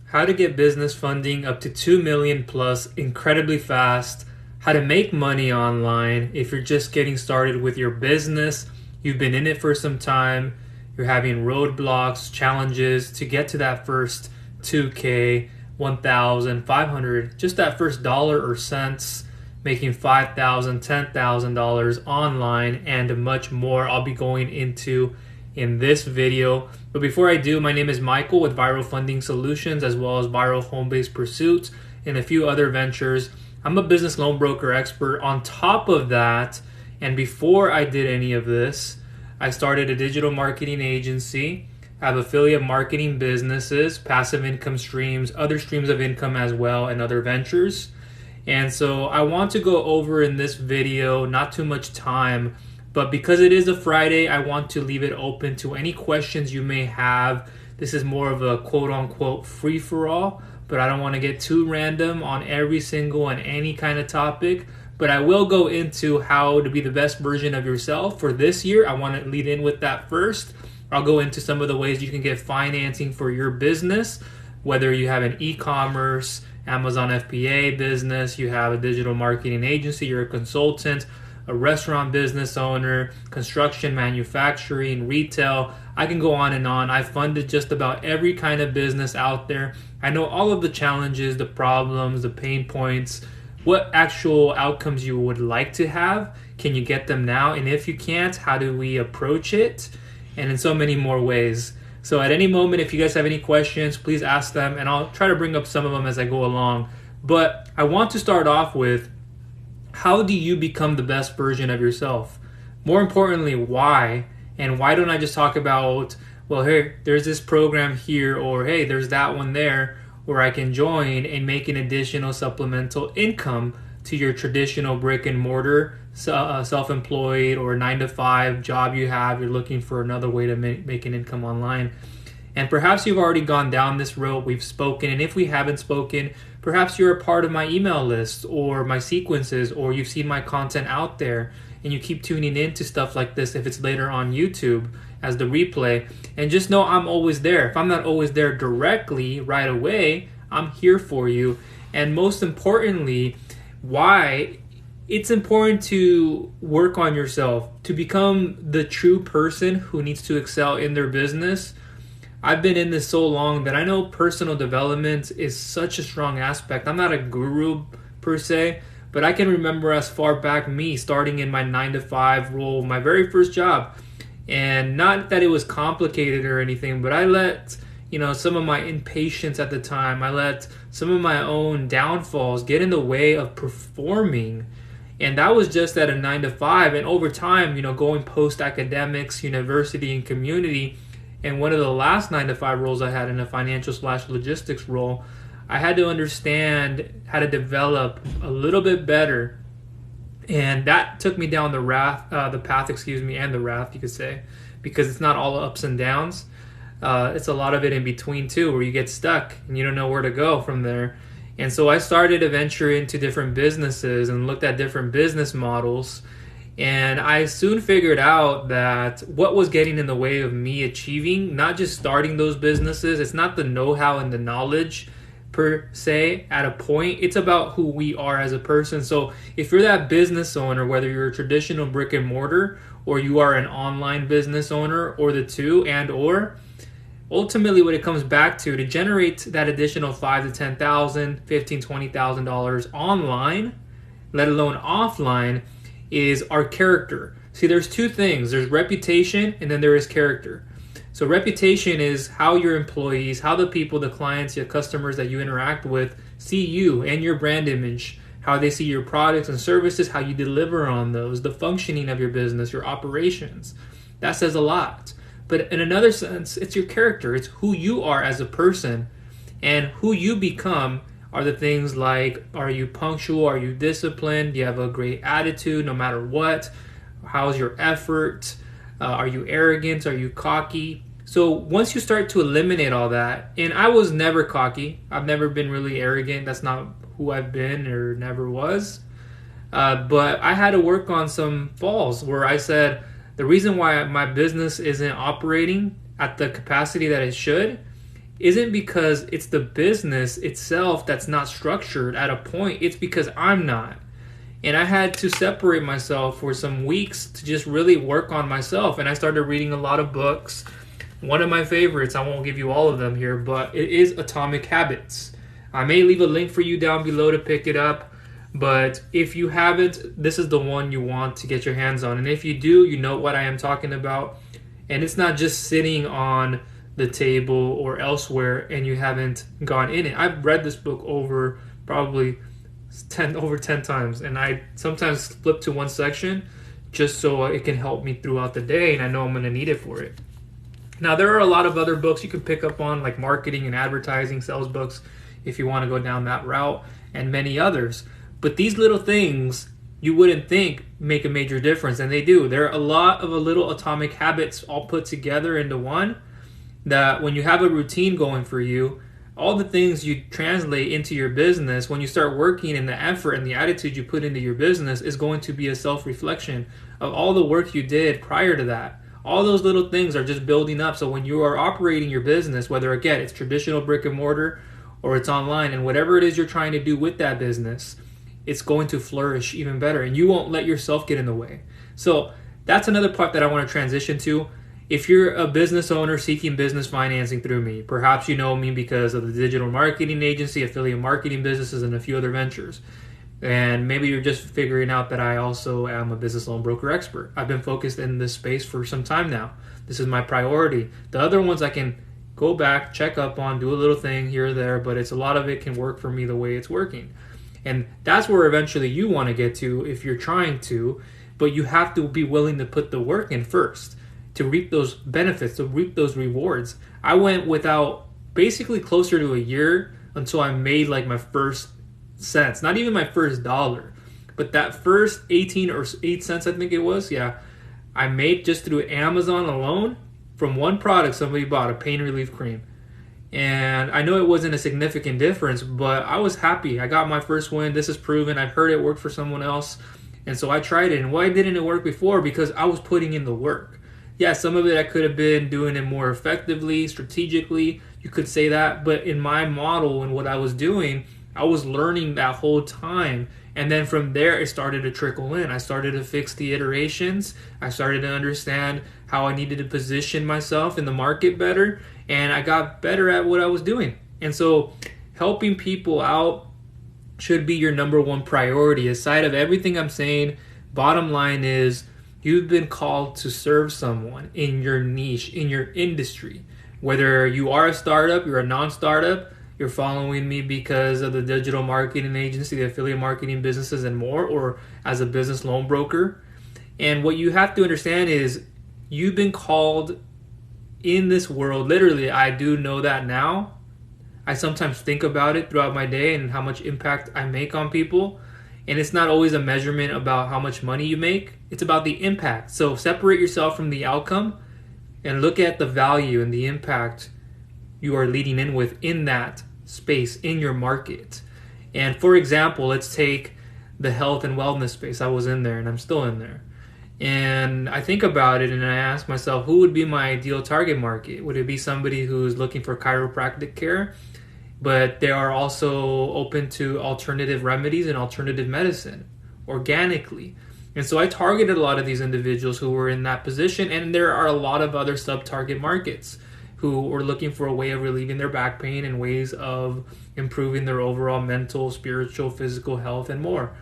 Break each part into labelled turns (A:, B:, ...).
A: How to get business funding up to 2 million plus incredibly fast, how to make money online if you're just getting started with your business, you've been in it for some time, you're having roadblocks, challenges to get to that first 2K, 1,000, 500, just that first dollar or cents, making $5,000, $10,000 online and much more I'll be going into in this video. But before I do, my name is Michael with Viral Funding Solutions, as well as Viral Home-Based Pursuits and a few other ventures. I'm a business loan broker expert. On top of that, and before I did any of this, I started a digital marketing agency. I have affiliate marketing businesses, passive income streams, other streams of income as well, and other ventures. And so I want to go over in this video, not too much time, but because it is a Friday, I want to leave it open to any questions you may have. This is more of a quote-unquote free-for-all, but I don't want to get too random on every single and any kind of topic. But I will go into how to be the best version of yourself for this year. I want to lead in with that first. I'll go into some of the ways you can get financing for your business, whether you have an e-commerce, Amazon FBA business, you have a digital marketing agency, you're a consultant, a restaurant business owner, construction, manufacturing, retail. I can go on and on. I've funded just about every kind of business out there. I know all of the challenges, the problems, the pain points, what actual outcomes you would like to have. Can you get them now? And if you can't, how do we approach it? And in so many more ways. So at any moment, if you guys have any questions, please ask them, and I'll try to bring up some of them as I go along. But I want to start off with, how do you become the best version of yourself? More importantly, why? And why don't I just talk about, well, hey, there's this program here, or hey, there's that one there, where I can join and make an additional supplemental income to your traditional brick and mortar, self-employed or 9-to-5 job you have. You're looking for another way to make an income online. And perhaps you've already gone down this road, we've spoken, and if we haven't spoken, perhaps you're a part of my email list or my sequences, or you've seen my content out there and you keep tuning into stuff like this if it's later on YouTube as the replay. And just know I'm always there. If I'm not always there directly right away, I'm here for you. And most importantly, why it's important to work on yourself to become the true person who needs to excel in their business. I've been in this so long that I know personal development is such a strong aspect. I'm not a guru per se, but I can remember as far back me starting in my 9-to-5 role, my very first job. And not that it was complicated or anything, but I let some of my impatience at the time, I let some of my own downfalls get in the way of performing. And that was just at a 9-to-5. And over time, going post-academics, university, and community, and one of the last 9-to-5 roles I had in a financial/logistics role, I had to understand how to develop a little bit better. And that took me down the path, and the raft, you could say, because it's not all ups and downs. It's a lot of it in between too, where you get stuck and you don't know where to go from there. And so I started to venture into different businesses and looked at different business models. And I soon figured out that what was getting in the way of me achieving, not just starting those businesses, it's not the know-how and the knowledge per se at a point, it's about who we are as a person. So if you're that business owner, whether you're a traditional brick and mortar or you are an online business owner, or the two, or ultimately what it comes back to generate that additional $5,000 to $10,000, $15,000, $20,000 online, let alone offline, is our character. See, there's two things. There's reputation and then there is character. So reputation is how your employees, how the people, the clients, your customers that you interact with see you and your brand image, how they see your products and services, how you deliver on those, the functioning of your business, your operations. That says a lot. But in another sense, it's your character. It's who you are as a person, and who you become are the things like, are you punctual? Are you disciplined? Do you have a great attitude no matter what? How's your effort? Are you arrogant? Are you cocky? So once you start to eliminate all that, and I was never cocky. I've never been really arrogant. That's not who I've been or never was. But I had to work on some falls where I said, the reason why my business isn't operating at the capacity that it should isn't because it's the business itself that's not structured at a point. It's because I'm not. And I had to separate myself for some weeks to just really work on myself. And I started reading a lot of books. One of my favorites, I won't give you all of them here, but it is Atomic Habits. I may leave a link for you down below to pick it up. But if you haven't, this is the one you want to get your hands on. And if you do, you know what I am talking about. And it's not just sitting on the table or elsewhere and you haven't gone in it. I've read this book over probably 10 times, and I sometimes flip to one section just so it can help me throughout the day, and I know I'm going to need it for it. Now, there are a lot of other books you can pick up on, like marketing and advertising, sales books, if you want to go down that route, and many others. But these little things you wouldn't think make a major difference, and they do. There are a lot of little atomic habits all put together into one, that when you have a routine going for you, all the things you translate into your business, when you start working, and the effort and the attitude you put into your business is going to be a self-reflection of all the work you did prior to that. All those little things are just building up. So when you are operating your business, whether again it's traditional brick and mortar or it's online, and whatever it is you're trying to do with that business, it's going to flourish even better, and you won't let yourself get in the way. So that's another part that I want to transition to. If you're a business owner seeking business financing through me, perhaps you know me because of the digital marketing agency, affiliate marketing businesses, and a few other ventures. And maybe you're just figuring out that I also am a business loan broker expert. I've been focused in this space for some time now. This is my priority. The other ones I can go back, check up on, do a little thing here or there, but it's a lot of it can work for me the way it's working. And that's where eventually you want to get to if you're trying to, but you have to be willing to put the work in first to reap those benefits, to reap those rewards. I went without basically closer to a year until I made like my first cents, not even my first dollar, but that first 18 or 8 cents, I think it was, I made just through Amazon alone from one product somebody bought, a pain relief cream. And I know it wasn't a significant difference, but I was happy. I got my first win. This is proven. I've heard it worked for someone else. And so I tried it. And why didn't it work before? Because I was putting in the work. Yeah, some of it I could have been doing it more effectively, strategically. You could say that. But in my model and what I was doing, I was learning that whole time. And then from there, it started to trickle in. I started to fix the iterations. I started to understand how I needed to position myself in the market better. And I got better at what I was doing. And so helping people out should be your number one priority. Aside of everything I'm saying, bottom line is you've been called to serve someone in your niche, in your industry. Whether you are a startup, you're a non-startup, you're following me because of the digital marketing agency, the affiliate marketing businesses and more, or as a business loan broker. And what you have to understand is you've been called in this world. Literally, I do know that now. I sometimes think about it throughout my day and how much impact I make on people. And it's not always a measurement about how much money you make. It's about the impact. So separate yourself from the outcome and look at the value and the impact you are leading in with in that space, in your market. And for example, let's take the health and wellness space. I was in there and I'm still in there. And I think about it and I ask myself, who would be my ideal target market? Would it be somebody who's looking for chiropractic care, but they are also open to alternative remedies and alternative medicine organically? And so I targeted a lot of these individuals who were in that position, and there are a lot of other sub-target markets who were looking for a way of relieving their back pain and ways of improving their overall mental, spiritual, physical health and more.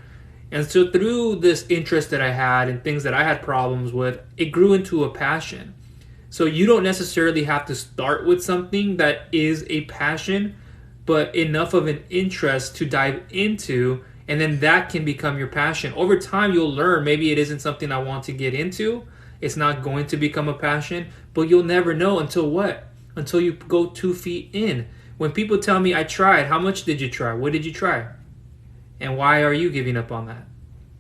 A: And so through this interest that I had and things that I had problems with, it grew into a passion. So you don't necessarily have to start with something that is a passion, but enough of an interest to dive into, and then that can become your passion. Over time, you'll learn maybe it isn't something I want to get into. It's not going to become a passion, but you'll never know until what? Until you go 2 feet in. When people tell me I tried, how much did you try? What did you try? And why are you giving up on that?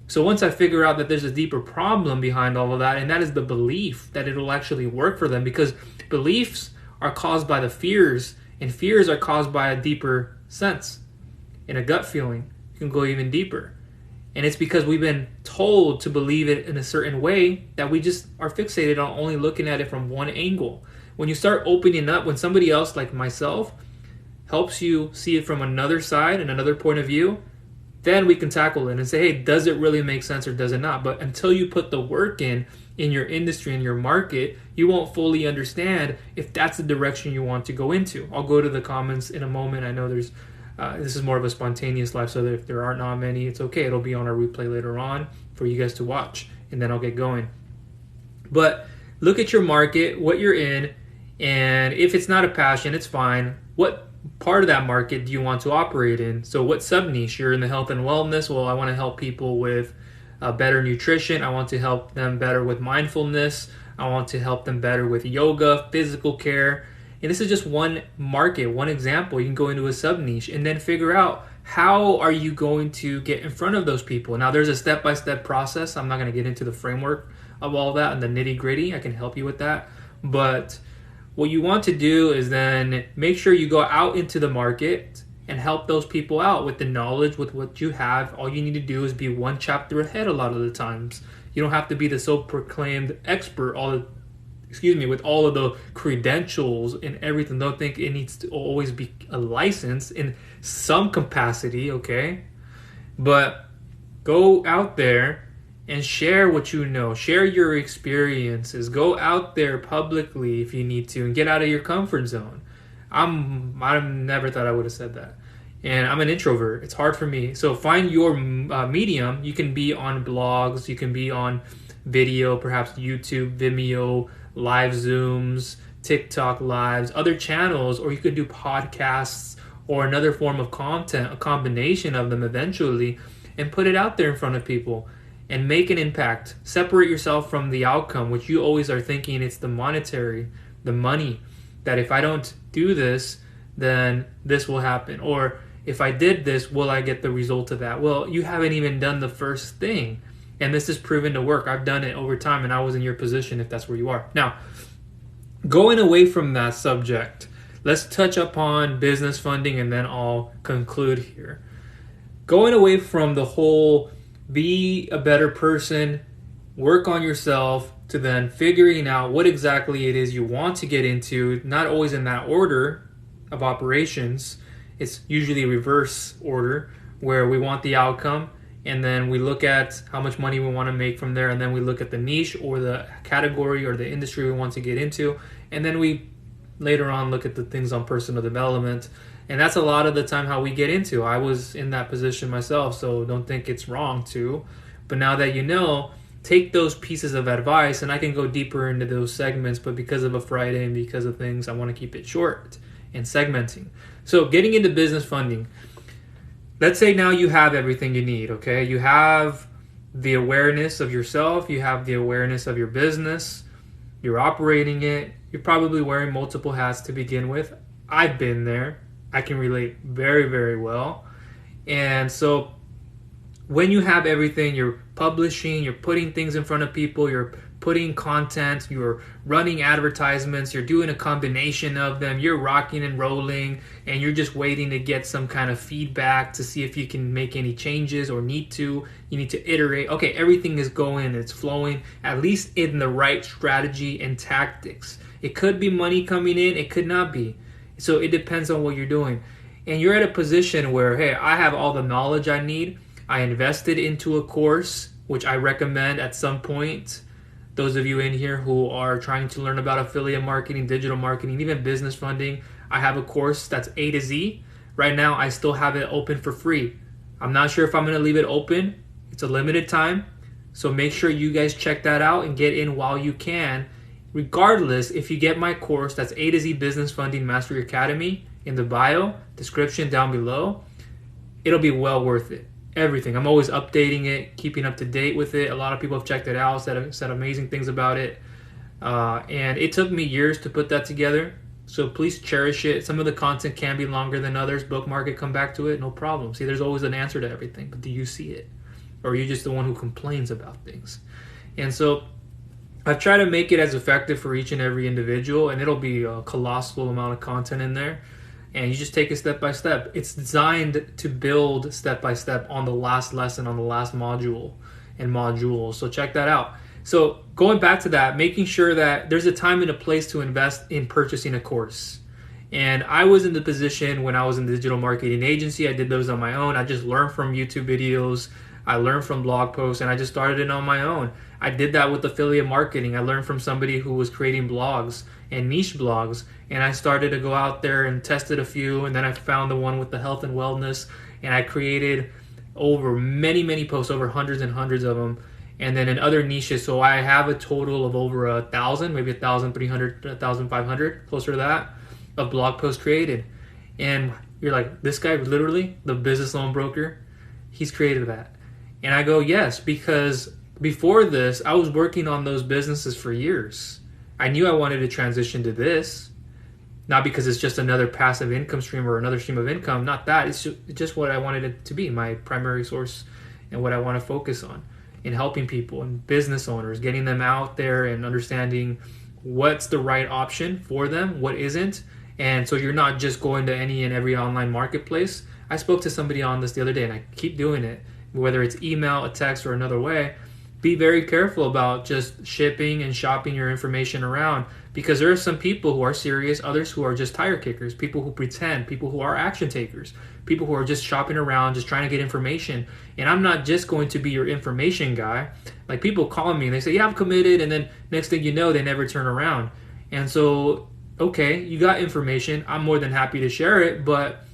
A: So once I figure out that there's a deeper problem behind all of that, and that is the belief that it'll actually work for them, because beliefs are caused by the fears, and fears are caused by a deeper sense and a gut feeling. You can go even deeper. And it's because we've been told to believe it in a certain way that we just are fixated on only looking at it from one angle. when you start opening up, when somebody else like myself helps you see it from another side and another point of view, then we can tackle it and say, hey, does it really make sense or does it not? But until you put the work in your industry, in your market, you won't fully understand if that's the direction you want to go into. I'll go to the comments in a moment. I know there's this is more of a spontaneous live, so that if there are not many, it's okay. It'll be on our replay later on for you guys to watch, and then I'll get going. But look at your market, what you're in, and if it's not a passion, it's fine. What part of that market do you want to operate in? So what sub-niche? You're in the health and wellness. Well, I want to help people with better nutrition. I want to help them better with mindfulness. I want to help them better with yoga, physical care. And this is just one market, one example. You can go into a sub-niche and then figure out how are you going to get in front of those people. Now, there's a step-by-step process. I'm not going to get into the framework of all that and the nitty-gritty. I can help you with that. But what you want to do is then make sure you go out into the market and help those people out with the knowledge, with what you have. All you need to do is be one chapter ahead a lot of the times. You don't have to be the self-proclaimed expert with all of the credentials and everything. Don't think it needs to always be a license in some capacity, okay? But go out there and share what you know. Share your experiences. Go out there publicly if you need to and get out of your comfort zone. I never thought I would have said that. And I'm an introvert. It's hard for me. So find your medium. You can be on blogs. You can be on video, perhaps YouTube, Vimeo, live Zooms, TikTok lives, other channels, or you could do podcasts or another form of content, a combination of them eventually, and put it out there in front of people and make an impact. Separate yourself from the outcome, which you always are thinking it's the monetary, the money, that if I don't do this, then this will happen. Or if I did this, will I get the result of that? Well, you haven't even done the first thing. And this is proven to work. I've done it over time, and I was in your position if that's where you are. Now, going away from that subject, let's touch upon business funding, and then I'll conclude here. Going away from the whole be a better person, work on yourself, to then figuring out what exactly it is you want to get into, not always in that order of operations. It's usually reverse order, where we want the outcome, and then we look at how much money we want to make from there, and then we look at the niche or the category or the industry we want to get into, and then we later on look at the things on personal development. And that's a lot of the time how we get into. I was in that position myself, so don't think it's wrong to. But now that you know, take those pieces of advice, and I can go deeper into those segments, but because of a Friday and because of things, I want to keep it short and segmenting. So getting into business funding. Let's say now you have everything you need, okay? You have the awareness of yourself. You have the awareness of your business. You're operating it. You're probably wearing multiple hats to begin with. I've been there. I can relate very, very well. And so when you have everything, you're publishing, you're putting things in front of people, you're putting content, you're running advertisements, you're doing a combination of them, you're rocking and rolling, and you're just waiting to get some kind of feedback to see if you can make any changes or you need to iterate. Okay, everything is going, it's flowing, at least in the right strategy and tactics. It could be money coming in, it could not be. So it depends on what you're doing. And you're at a position where, hey, I have all the knowledge I need. I invested into a course, which I recommend at some point. Those of you in here who are trying to learn about affiliate marketing, digital marketing, even business funding, I have a course that's A to Z. Right now, I still have it open for free. I'm not sure if I'm going to leave it open. It's a limited time. So make sure you guys check that out and get in while you can. Regardless, if you get my course, that's A to Z Business Funding Mastery Academy, in the bio, description down below, it'll be well worth it. Everything. I'm always updating it, keeping up to date with it. A lot of people have checked it out, said amazing things about it. And it took me years to put that together. So please cherish it. Some of the content can be longer than others. Bookmark it, come back to it, no problem. See, there's always an answer to everything, but do you see it? Or are you just the one who complains about things? And so I've tried to make it as effective for each and every individual, and it'll be a colossal amount of content in there. And you just take it step by step. It's designed to build step by step on the last lesson, on the last module and modules. So check that out. So going back to that, making sure that there's a time and a place to invest in purchasing a course. And I was in the position when I was in the digital marketing agency, I did those on my own. I just learned from YouTube videos, I learned from blog posts, and I just started it on my own. I did that with affiliate marketing. I learned from somebody who was creating blogs and niche blogs, and I started to go out there and tested a few, and then I found the one with the health and wellness, and I created over many posts, over hundreds and hundreds of them. And then in other niches, so I have a total of over 1,000, maybe 1,300, 1,500, closer to that, of blog posts created. And you're like, this guy literally, the business loan broker, he's created that. And I go, yes, because before this, I was working on those businesses for years. I knew I wanted to transition to this, not because it's just another passive income stream or another stream of income, not that. It's just what I wanted it to be, my primary source and what I want to focus on in helping people and business owners, getting them out there and understanding what's the right option for them, what isn't. And so you're not just going to any and every online marketplace. I spoke to somebody on this the other day, and I keep doing it, whether it's email, a text, or another way. Be very careful about just shipping and shopping your information around, because there are some people who are serious, others who are just tire kickers, people who pretend, people who are action takers, people who are just shopping around, just trying to get information. And I'm not just going to be your information guy. Like, people call me and they say, yeah, I'm committed, and then next thing you know, they never turn around. And so, okay, you got information. I'm more than happy to share it, but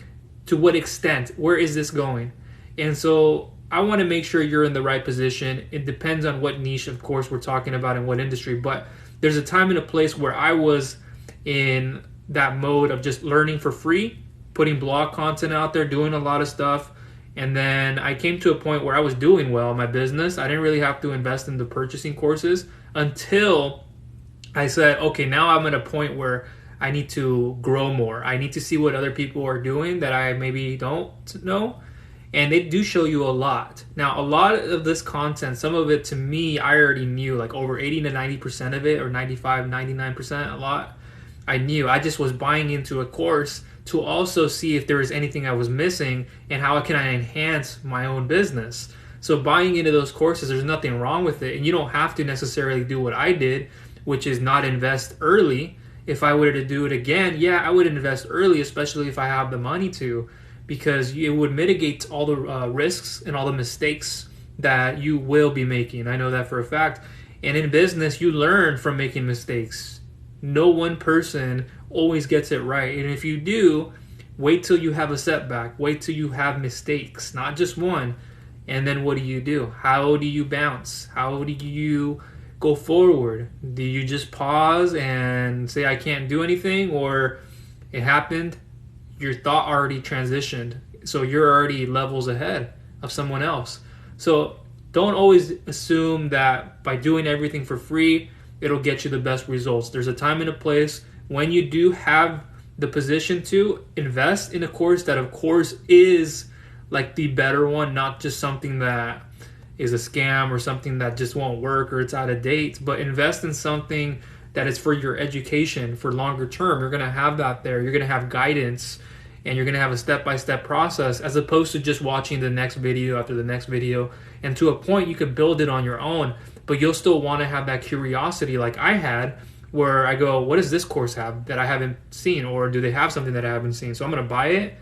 A: to what extent? Where is this going? And so I want to make sure you're in the right position. It depends on what niche, of course, we're talking about and what industry, but there's a time and a place where I was in that mode of just learning for free, putting blog content out there, doing a lot of stuff. And then I came to a point where I was doing well in my business. I didn't really have to invest in the purchasing courses until I said, okay, now I'm at a point where I need to grow more. I need to see what other people are doing that I maybe don't know. And they do show you a lot. Now, a lot of this content, some of it to me, I already knew, like over 80 to 90% of it, or 95, 99%, a lot. I knew. I just was buying into a course to also see if there was anything I was missing and how can I enhance my own business. So buying into those courses, there's nothing wrong with it. And you don't have to necessarily do what I did, which is not invest early. If I were to do it again, yeah, I would invest early, especially if I have the money to, because it would mitigate all the risks and all the mistakes that you will be making. I know that for a fact. And in business, you learn from making mistakes. No one person always gets it right. And if you do, wait till you have a setback. Wait till you have mistakes, not just one. And then what do? How do you bounce? How do you go forward? Do you just pause and say, I can't do anything? Or it happened? Your thought already transitioned, so you're already levels ahead of someone else. So don't always assume that by doing everything for free, it'll get you the best results. There's a time and a place when you do have the position to invest in a course that, of course, is like the better one, not just something that is a scam or something that just won't work or it's out of date, but invest in something that is for your education for longer term. You're going to have that there. You're going to have guidance, and you're going to have a step-by-step process, as opposed to just watching the next video after the next video. And to a point, you could build it on your own, but you'll still want to have that curiosity like I had, where I go, what does this course have that I haven't seen? Or do they have something that I haven't seen? So I'm going to buy it,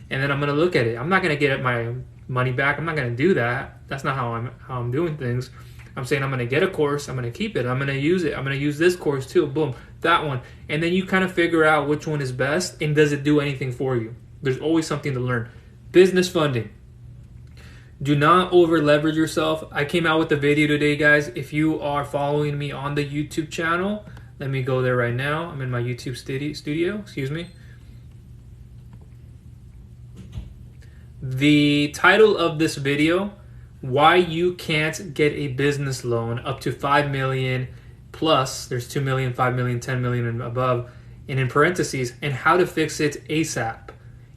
A: and then I'm going to look at it. I'm not going to get my money back. I'm not going to do that. That's not how I'm doing things. I'm saying I'm going to get a course, I'm going to keep it, I'm going to use it, I'm going to use this course too, boom, that one. And then you kind of figure out which one is best and does it do anything for you. There's always something to learn. Business funding. Do not over leverage yourself. I came out with a video today, guys. If you are following me on the YouTube channel, let me go there right now. I'm in my YouTube studio, excuse me. The title of this video, why you can't get a business loan up to 5 million plus, there's 2 million, 5 million, 10 million and above, and in parentheses, and how to fix it ASAP,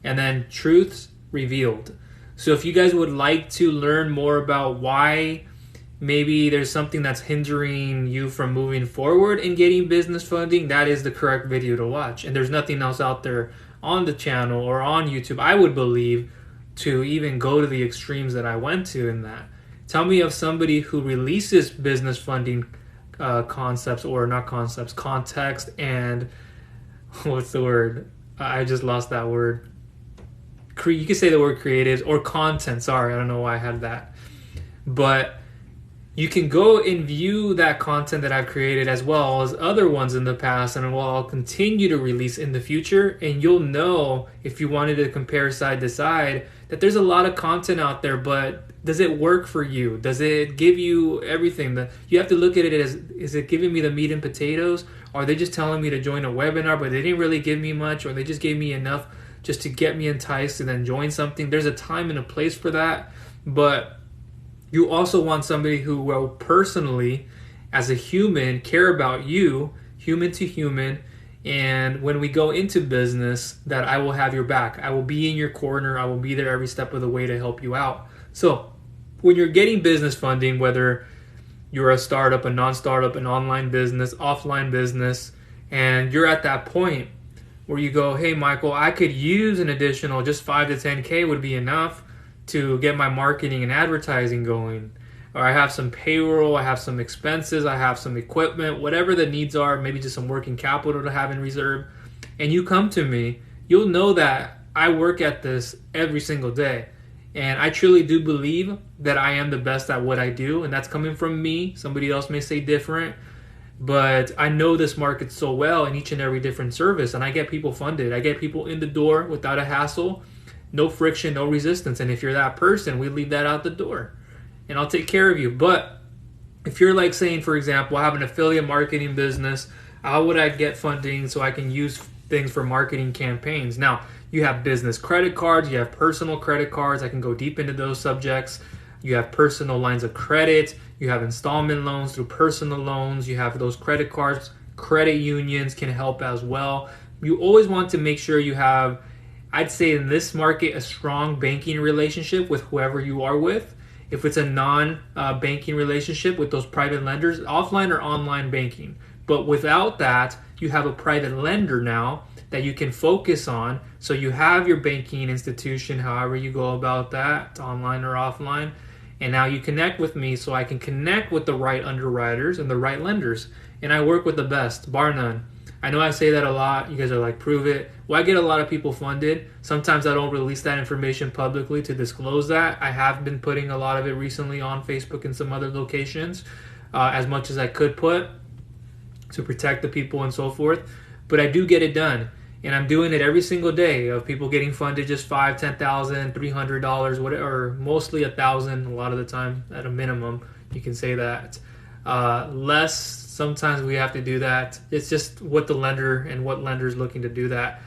A: and then truths revealed. So if you guys would like to learn more about why maybe there's something that's hindering you from moving forward and getting business funding, that is the correct video to watch. And there's nothing else out there on the channel or on YouTube, I would believe, to even go to the extremes that I went to in that. Tell me of somebody who releases business funding concepts, or not concepts, context, and what's the word? I just lost that word. You could say the word creatives or content. Sorry, I don't know why I had that. But you can go and view that content that I've created as well as other ones in the past, and I'll continue to release in the future. And you'll know, if you wanted to compare side to side, that there's a lot of content out there, but does it work for you? Does it give you everything? You have to look at it as, is it giving me the meat and potatoes? Or are they just telling me to join a webinar, but they didn't really give me much, or they just gave me enough just to get me enticed to then join something? There's a time and a place for that, but you also want somebody who will personally, as a human, care about you, human to human, and when we go into business, that I will have your back. I will be in your corner. I will be there every step of the way to help you out. So when you're getting business funding, whether you're a startup, a non-startup, an online business, offline business, and you're at that point where you go, hey, Michael, I could use an additional, just 5 to 10K would be enough to get my marketing and advertising going. Or I have some payroll, I have some expenses, I have some equipment, whatever the needs are, maybe just some working capital to have in reserve. And you come to me, you'll know that I work at this every single day. And I truly do believe that I am the best at what I do, and that's coming from me. Somebody else may say different, but I know this market so well in each and every different service, and I get people funded. I get people in the door without a hassle, no friction, no resistance. And if you're that person, we leave that out the door, and I'll take care of you. But if you're like saying, for example, I have an affiliate marketing business, how would I get funding so I can use things for marketing campaigns? Now, you have business credit cards, you have personal credit cards. I can go deep into those subjects. You have personal lines of credit, you have installment loans through personal loans, you have those credit cards. Credit unions can help as well. You always want to make sure you have, I'd say in this market, a strong banking relationship with whoever you are with. If it's a non-banking relationship with those private lenders, offline or online banking. But without that, you have a private lender now that you can focus on. So you have your banking institution, however you go about that, online or offline. And now you connect with me so I can connect with the right underwriters and the right lenders. And I work with the best, bar none. I know I say that a lot. You guys are like, prove it. Well, I get a lot of people funded. Sometimes I don't release that information publicly to disclose that. I have been putting a lot of it recently on Facebook and some other locations, as much as I could put to protect the people and so forth. But I do get it done. And I'm doing it every single day of people getting funded just $5,000, $10,000, $300, whatever, or mostly $1,000 a lot of the time at a minimum. You can say that. Less, sometimes we have to do that. It's just what the lender and what lender is looking to do that.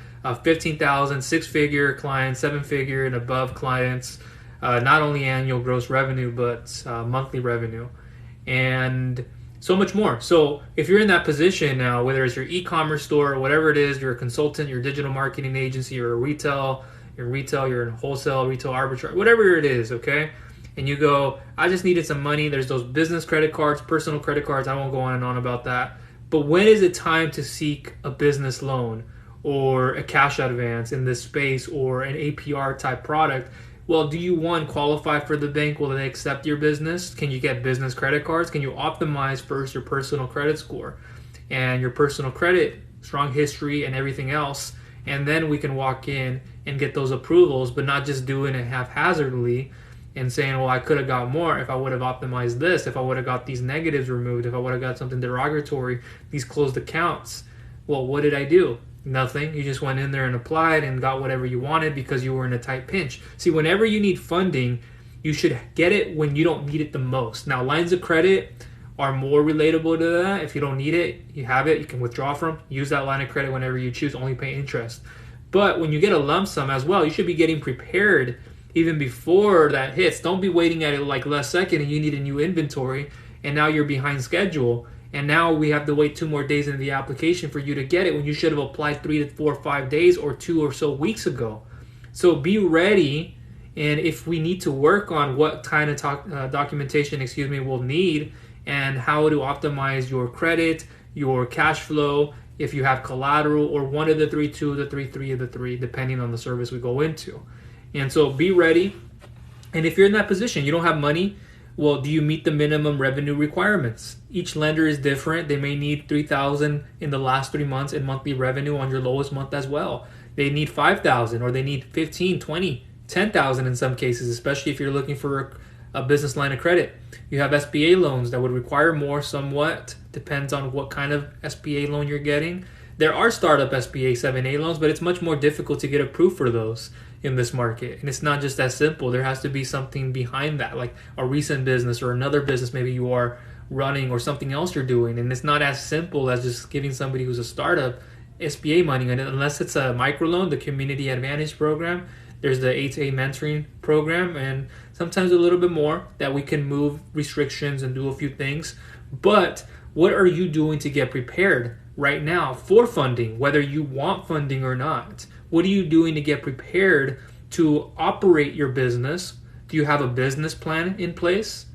A: 15,000, 6-figure clients, 7-figure and above clients, not only annual gross revenue, but monthly revenue. And so much more. So if you're in that position now, whether it's your e-commerce store or whatever it is, you're a consultant, you're a digital marketing agency, you're you're in wholesale, retail arbitrage, whatever it is, okay? And you go, I just needed some money. There's those business credit cards, personal credit cards. I won't go on and on about that. But when is it time to seek a business loan or a cash advance in this space or an APR type product? Well, do you, one, qualify for the bank? Will they accept your business? Can you get business credit cards? Can you optimize first your personal credit score and your personal credit, strong history and everything else? And then we can walk in and get those approvals, but not just doing it haphazardly and saying, well, I could have got more if I would have optimized this, if I would have got these negatives removed, if I would have got something derogatory, these closed accounts. Well, what did I do? Nothing. You just went in there and applied and got whatever you wanted because you were in a tight pinch. See, whenever you need funding, you should get it when you don't need it the most. Now, lines of credit are more relatable to that. If you don't need it, you have it, you can withdraw from, use that line of credit whenever you choose, only pay interest. But when you get a lump sum as well, you should be getting prepared even before that hits. Don't be waiting at it like last second and you need a new inventory and now you're behind schedule. And now we have to wait 2 more days into the application for you to get it when you should have applied 3 to 4 or 5 days or 2 or so weeks ago. So be ready. And if we need to work on what kind of documentation, we'll need and how to optimize your credit, your cash flow, if you have collateral or one of the 3, 2 of the 3, 3 of the 3, depending on the service we go into. And so be ready. And if you're in that position, you don't have money, Well, do you meet the minimum revenue requirements? Each lender is different. They may need $3,000 in the last 3 months in monthly revenue on your lowest month as well. They need $5,000, or they need 15, 20, 10,000 in some cases, especially if you're looking for a business line of credit. You have SBA loans that would require more somewhat, depends on what kind of SBA loan you're getting. There are startup SBA 7A loans, but it's much more difficult to get approved for those in this market. And it's not just that simple. There has to be something behind that, like a recent business or another business maybe you are running or something else you're doing. And it's not as simple as just giving somebody who's a startup SBA money. And unless it's a microloan, the Community Advantage Program, there's the 8A mentoring program, and sometimes a little bit more that we can move restrictions and do a few things. But what are you doing to get prepared right now for funding, whether you want funding or not? What are you doing to get prepared to operate your business? Do you have a business plan in place?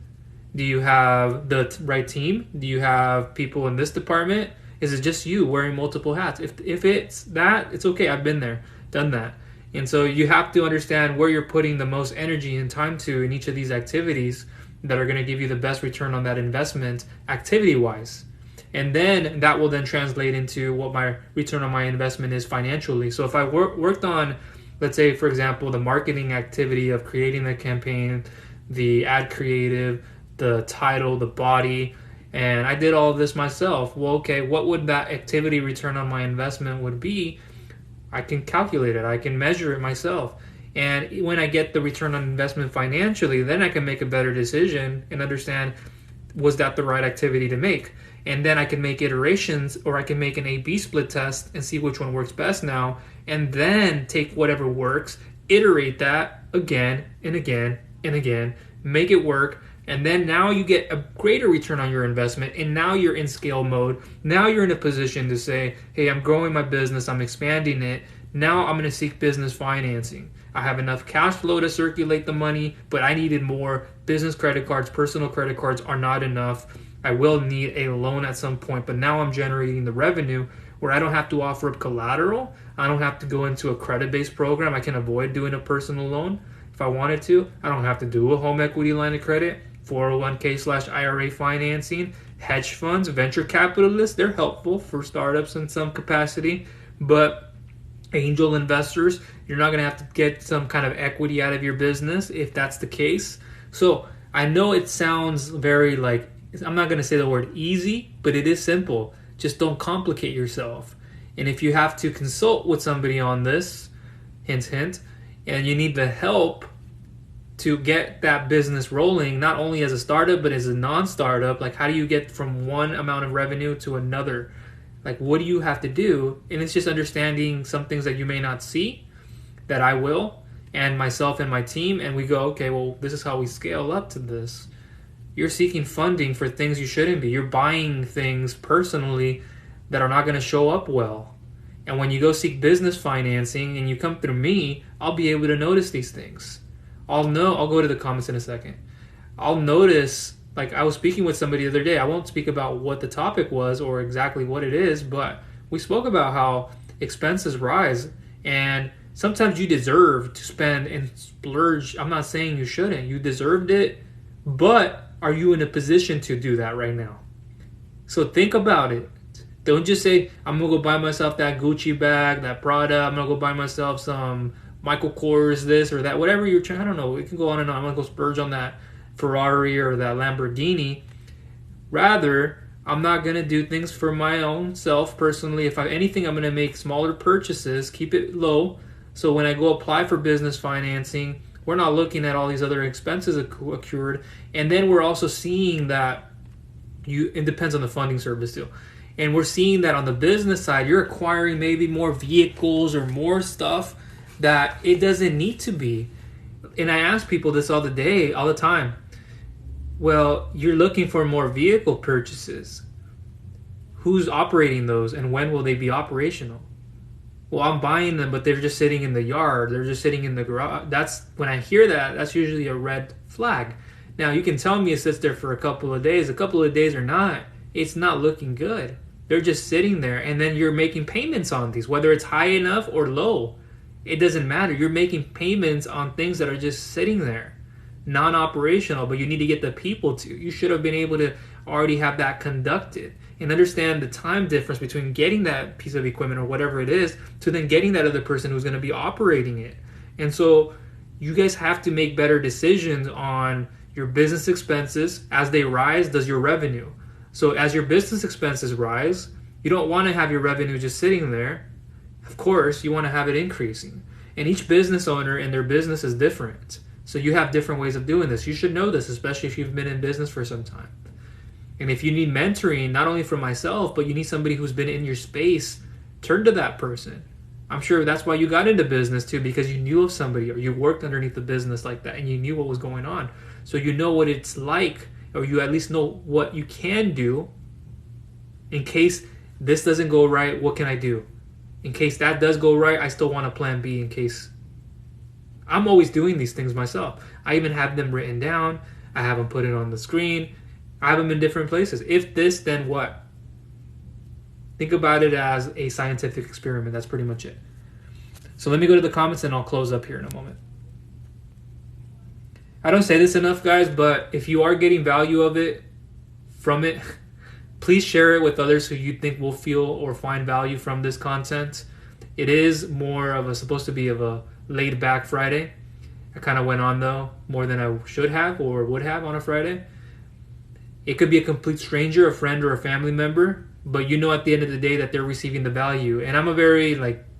A: Do you have the right team? Do you have people in this department? Is it just you wearing multiple hats? If it's that, it's okay. I've been there, done that. And so you have to understand where you're putting the most energy and time to in each of these activities that are going to give you the best return on that investment activity-wise. And then that will then translate into what my return on my investment is financially. So if I worked on, let's say, for example, the marketing activity of creating the campaign, the ad creative, the title, the body, and I did all of this myself, well, okay, what would that activity return on my investment would be? I can calculate it. I can measure it myself. And when I get the return on investment financially, then I can make a better decision and understand, was that the right activity to make? And then I can make iterations, or I can make an A/B split test and see which one works best now, and then take whatever works, iterate that again and again and again, make it work, and then now you get a greater return on your investment, and now you're in scale mode. Now you're in a position to say, hey, I'm growing my business, I'm expanding it, now I'm going to seek business financing. I have enough cash flow to circulate the money, but I needed more. Business credit cards, personal credit cards are not enough. I will need a loan at some point, but now I'm generating the revenue where I don't have to offer up collateral. I don't have to go into a credit-based program. I can avoid doing a personal loan if I wanted to. I don't have to do a home equity line of credit, 401k/IRA financing, hedge funds, venture capitalists. They're helpful for startups in some capacity, but angel investors, you're not going to have to get some kind of equity out of your business if that's the case. So I know it sounds very like, I'm not going to say the word easy, but it is simple. Just don't complicate yourself. And if you have to consult with somebody on this, hint, hint, and you need the help to get that business rolling, not only as a startup, but as a non-startup, like how do you get from one amount of revenue to another? Like what do you have to do? And it's just understanding some things that you may not see, that I will, and myself and my team, and we go, okay, well, this is how we scale up to this. You're seeking funding for things you shouldn't be. You're buying things personally that are not going to show up well. And when you go seek business financing and you come through me, I'll be able to notice these things. I'll go to the comments in a second. I'll notice, like I was speaking with somebody the other day. I won't speak about what the topic was or exactly what it is, but we spoke about how expenses rise and sometimes you deserve to spend and splurge. I'm not saying you shouldn't. You deserved it, but are you in a position to do that right now? So think about it. Don't just say, I'm going to go buy myself that Gucci bag, that Prada. I'm going to go buy myself some Michael Kors, this or that. Whatever you're trying, I don't know. It can go on and on. I'm going to go splurge on that Ferrari or that Lamborghini. Rather, I'm not going to do things for my own self personally. If anything, I'm going to make smaller purchases, keep it low. So when I go apply for business financing, we're not looking at all these other expenses accrued. And then we're also seeing that it depends on the funding service too. And we're seeing that on the business side, you're acquiring maybe more vehicles or more stuff that it doesn't need to be. And I ask people this all the time. Well, you're looking for more vehicle purchases. Who's operating those and when will they be operational? Well, I'm buying them, but they're just sitting in the yard. They're just sitting in the garage. That's when I hear that, that's usually a red flag. Now, you can tell me it sits there for a couple of days. A couple of days or not, it's not looking good. They're just sitting there, and then you're making payments on these, whether it's high enough or low. It doesn't matter. You're making payments on things that are just sitting there. non-operational, but you need to get the people to. You should have been able to already have that conducted and understand the time difference between getting that piece of equipment or whatever it is to then getting that other person who's going to be operating it. And so you guys have to make better decisions on your business expenses. As they rise, does your revenue. So as your business expenses rise, you don't want to have your revenue just sitting there. Of course, you want to have it increasing. And each business owner and their business is different. So you have different ways of doing this. You should know this, especially if you've been in business for some time. And if you need mentoring, not only from myself, but you need somebody who's been in your space, turn to that person. I'm sure that's why you got into business too, because you knew of somebody or you worked underneath the business like that and you knew what was going on. So you know what it's like, or you at least know what you can do in case this doesn't go right. What can I do? In case that does go right, I still want a plan B in case. I'm always doing these things myself. I even have them written down. I have them put it on the screen. I have them in different places. If this, then what? Think about it as a scientific experiment. That's pretty much it. So let me go to the comments and I'll close up here in a moment. I don't say this enough, guys, but if you are getting value from it, please share it with others who you think will feel or find value from this content. It is more of supposed to be of a laid back Friday. I kind of went on though more than I should have or would have on a Friday. It could be a complete stranger, a friend, or a family member, but you know at the end of the day that they're receiving the value. And I'm a very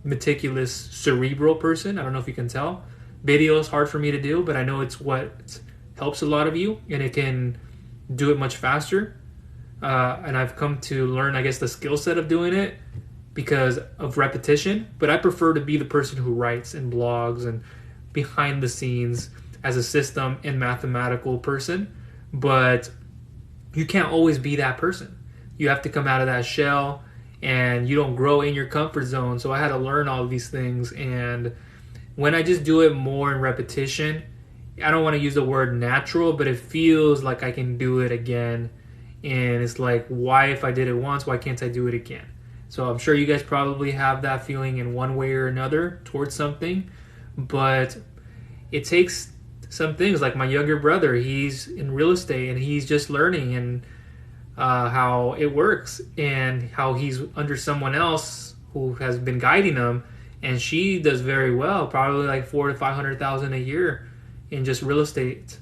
A: meticulous, cerebral person. I don't know if you can tell. Video is hard for me to do, but I know it's what helps a lot of you, and it can do it much faster. And I've come to learn, I guess, the skill set of doing it because of repetition. But I prefer to be the person who writes and blogs and behind the scenes as a system and mathematical person. But you can't always be that person. You have to come out of that shell, and you don't grow in your comfort zone. So I had to learn all of these things. And when I just do it more in repetition, I don't want to use the word natural, but it feels like I can do it again. And it's like, why, if I did it once, why can't I do it again? So I'm sure you guys probably have that feeling in one way or another towards something. But it takes some things, like my younger brother, he's in real estate and he's just learning and how it works and how he's under someone else who has been guiding him, and she does very well, probably like $400,000 to $500,000 a year in just real estate.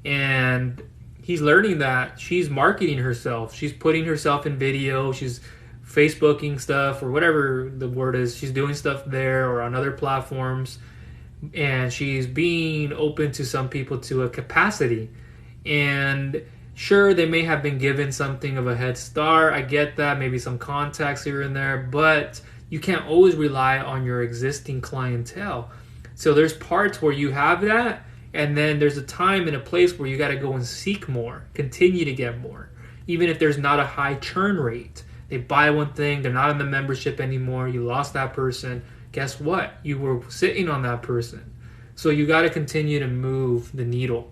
A: And he's learning that she's marketing herself, she's putting herself in video, she's Facebooking stuff or whatever the word is, she's doing stuff there or on other platforms. And she's being open to some people to a capacity. And sure, they may have been given something of a head start. I get that, maybe some contacts here and there, but you can't always rely on your existing clientele. So there's parts where you have that, and then there's a time and a place where you got to go and seek more, continue to get more. Even if there's not a high churn rate. They buy one thing, they're not in the membership anymore, you lost that person. Guess what? You were sitting on that person. So you got to continue to move the needle.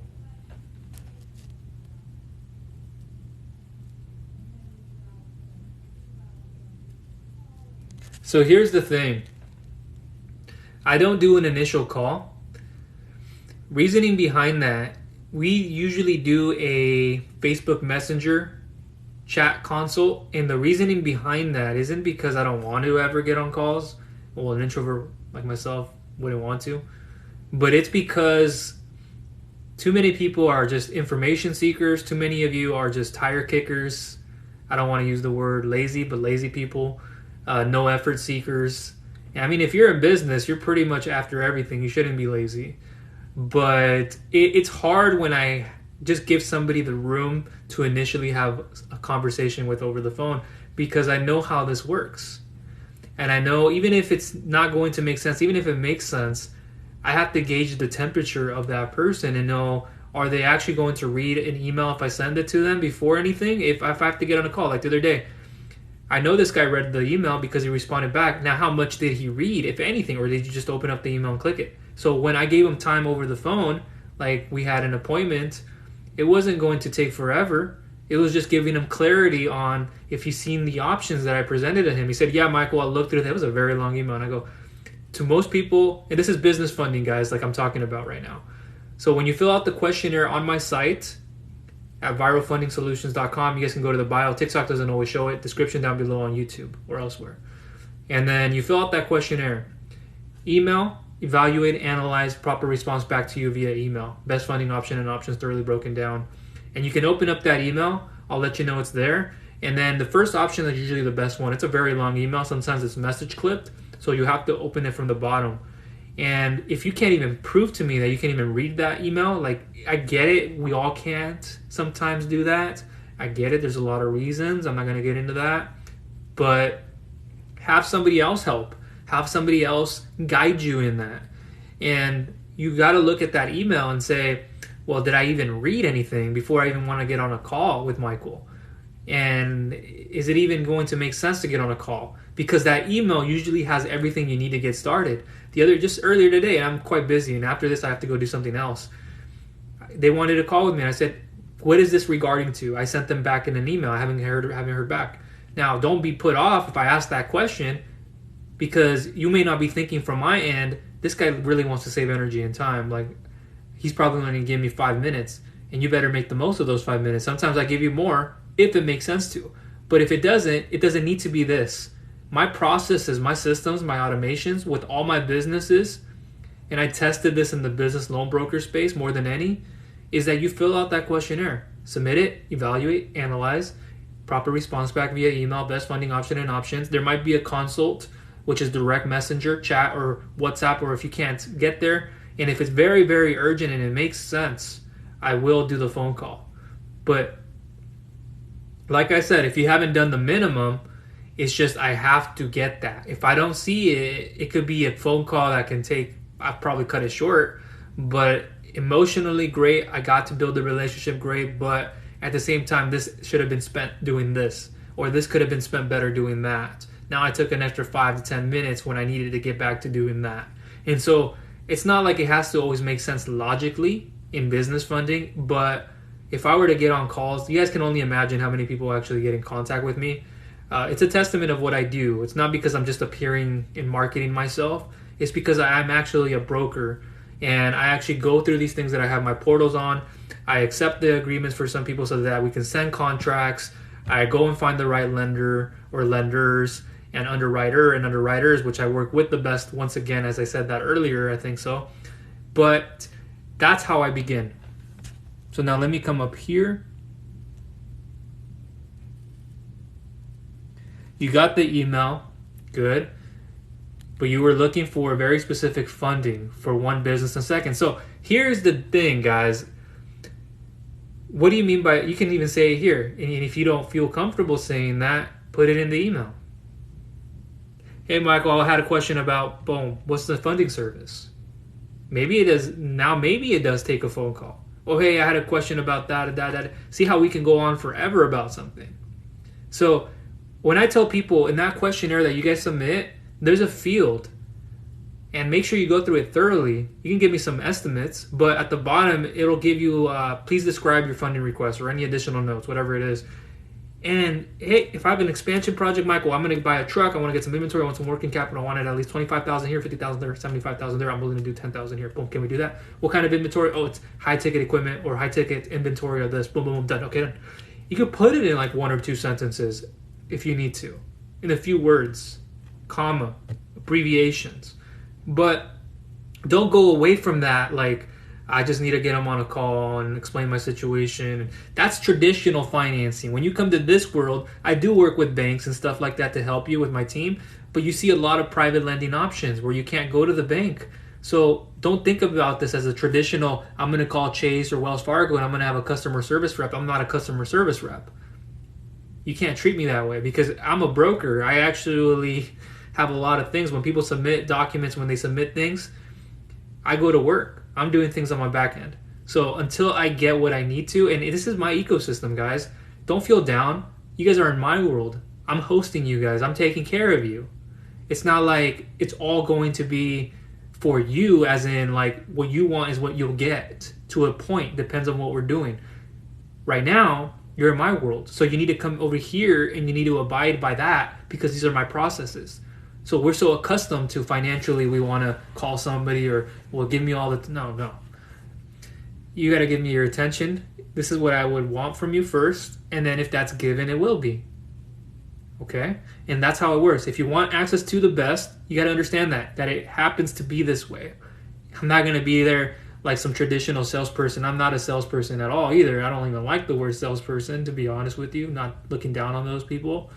A: So here's the thing. I don't do an initial call. Reasoning behind that, we usually do a Facebook Messenger chat consult. And the reasoning behind that isn't because I don't want to ever get on calls. Well, an introvert like myself wouldn't want to. But it's because too many people are just information seekers. Too many of you are just tire kickers. I don't want to use the word lazy, but lazy people. No effort seekers. And I mean, if you're in business, you're pretty much after everything. You shouldn't be lazy. But it's hard when I just give somebody the room to initially have a conversation with over the phone, because I know how this works. And I know even if it's not going to make sense, even if it makes sense, I have to gauge the temperature of that person and know, are they actually going to read an email if I send it to them before anything? If I have to get on a call, like the other day, I know this guy read the email because he responded back. Now, how much did he read, if anything, or did you just open up the email and click it? So when I gave him time over the phone, like we had an appointment, it wasn't going to take forever. It was just giving him clarity on if he's seen the options that I presented to him. He said, yeah, Michael, I looked through it. That was a very long email. And I go, to most people, and this is business funding, guys, like I'm talking about right now. So when you fill out the questionnaire on my site at viralfundingsolutions.com, you guys can go to the bio. TikTok doesn't always show it. Description down below on YouTube or elsewhere. And then you fill out that questionnaire. Email, evaluate, analyze, proper response back to you via email. Best funding option and options thoroughly broken down. And you can open up that email. I'll let you know it's there. And then the first option is usually the best one. It's a very long email. Sometimes it's message clipped. So you have to open it from the bottom. And if you can't even prove to me that you can even read that email, like, I get it. We all can't sometimes do that. I get it. There's a lot of reasons. I'm not going to get into that. But have somebody else help. Have somebody else guide you in that. And you got to look at that email and say, well, did I even read anything before I even want to get on a call with Michael? And is it even going to make sense to get on a call? Because that email usually has everything you need to get started. Just earlier today, and I'm quite busy, and after this I have to go do something else. They wanted to call with me, and I said, what is this regarding to? I sent them back in an email. I haven't heard back. Now, don't be put off if I ask that question, because you may not be thinking from my end, this guy really wants to save energy and time. Like, he's probably going to give me 5 minutes, and you better make the most of those 5 minutes. Sometimes I give you more if it makes sense to. But if it doesn't need to be this. My processes, my systems, my automations with all my businesses, and I tested this in the business loan broker space more than any, is that you fill out that questionnaire, submit it, evaluate, analyze, proper response back via email, best funding option and options. There might be a consult, which is direct messenger, chat, or WhatsApp, or if you can't get there, and if it's very, very urgent and it makes sense, I will do the phone call. But like I said, if you haven't done the minimum, it's just I have to get that. If I don't see it, it could be a phone call that can take, I'll probably cut it short, but emotionally great. I got to build the relationship great, but at the same time, this should have been spent doing this, or this could have been spent better doing that. Now I took an extra 5 to 10 minutes when I needed to get back to doing that. And so it's not like it has to always make sense logically in business funding, but if I were to get on calls, you guys can only imagine how many people actually get in contact with me. It's a testament of what I do. It's not because I'm just appearing and marketing myself. It's because I'm actually a broker, and I actually go through these things that I have my portals on. I accept the agreements for some people so that we can send contracts. I go and find the right lender or lenders and underwriters, which I work with the best. Once again, as I said that earlier, I think so. But that's how I begin. So now let me come up here. You got the email, good, but you were looking for a very specific funding for one business and second. So here's the thing, guys. What do you mean by, you can even say it here, and if you don't feel comfortable saying that, put it in the email. Hey, Michael, I had a question about, boom, what's the funding service? Maybe it does take a phone call. Oh, hey, I had a question about that. See how we can go on forever about something. So when I tell people in that questionnaire that you guys submit, there's a field, and make sure you go through it thoroughly. You can give me some estimates, but at the bottom, it'll give you, please describe your funding request or any additional notes, whatever it is. And hey, if I have an expansion project, Michael, I'm going to buy a truck. I want to get some inventory. I want some working capital. I want it at least 25,000 here, 50,000 there, 75,000 there. I'm willing to do 10,000 here. Boom. Can we do that? What kind of inventory? Oh, it's high ticket equipment or high ticket inventory of this. Boom, boom, boom. Done. Okay, done. You can put it in like 1 or 2 sentences if you need to, in a few words, comma, abbreviations. But don't go away from that like, I just need to get them on a call and explain my situation. That's traditional financing. When you come to this world, I do work with banks and stuff like that to help you with my team, but you see a lot of private lending options where you can't go to the bank. So don't think about this as a traditional, I'm going to call Chase or Wells Fargo and I'm going to have a customer service rep. I'm not a customer service rep. You can't treat me that way because I'm a broker. I actually have a lot of things. When people submit documents, when they submit things, I go to work. I'm doing things on my back end. So until I get what I need to, and this is my ecosystem, guys, don't feel down. You guys are in my world. I'm hosting you guys. I'm taking care of you. It's not like it's all going to be for you, as in like what you want is what you'll get to a point. Depends on what we're doing. Right now, you're in my world. So you need to come over here and you need to abide by that because these are my processes. So we're so accustomed to financially, we want to call somebody or, well, give me all the, no. you got to give me your attention. This is what I would want from you first, and then if that's given, it will be. Okay? And that's how it works. If you want access to the best, you got to understand that it happens to be this way. I'm not going to be there like some traditional salesperson. I'm not a salesperson at all either. I don't even like the word salesperson, to be honest with you, not looking down on those people.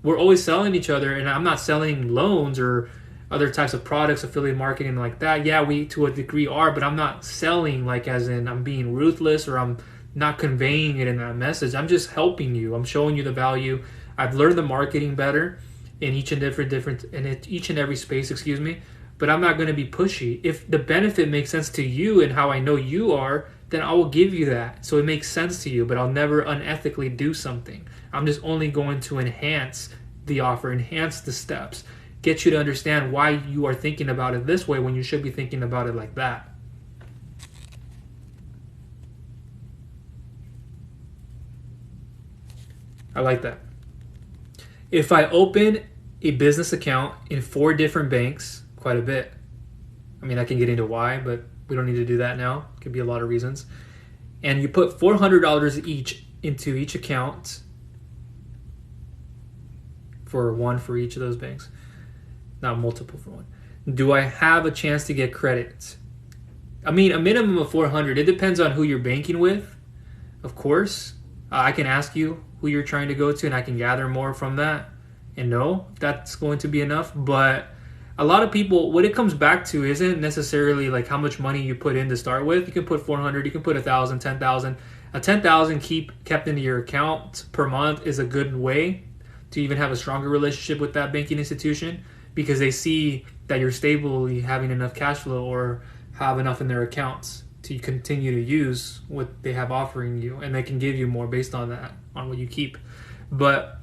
A: We're always selling each other, and I'm not selling loans or other types of products, affiliate marketing like that. Yeah, we to a degree are, but I'm not selling like as in I'm being ruthless or I'm not conveying it in that message. I'm just helping you. I'm showing you the value. I've learned the marketing better in each and every space, but I'm not going to be pushy. If the benefit makes sense to you and how I know you are, then I will give you that. So it makes sense to you, but I'll never unethically do something. I'm just only going to enhance the offer, enhance the steps, get you to understand why you are thinking about it this way when you should be thinking about it like that. I like that. If I open a business account in 4 different banks, quite a bit. I mean, I can get into why, but we don't need to do that now. It could be a lot of reasons. And you put $400 each into each account for one for each of those banks, not multiple for one. Do I have a chance to get credit? I mean, a minimum of $400. It depends on who you're banking with, of course. I can ask you who you're trying to go to, and I can gather more from that and know if that's going to be enough. But a lot of people, what it comes back to isn't necessarily like how much money you put in to start with. You can put 400, you can put 1,000, 10,000. A 10,000 kept into your account per month is a good way to even have a stronger relationship with that banking institution, because they see that you're stably having enough cash flow or have enough in their accounts to continue to use what they have offering you, and they can give you more based on that, on what you keep. But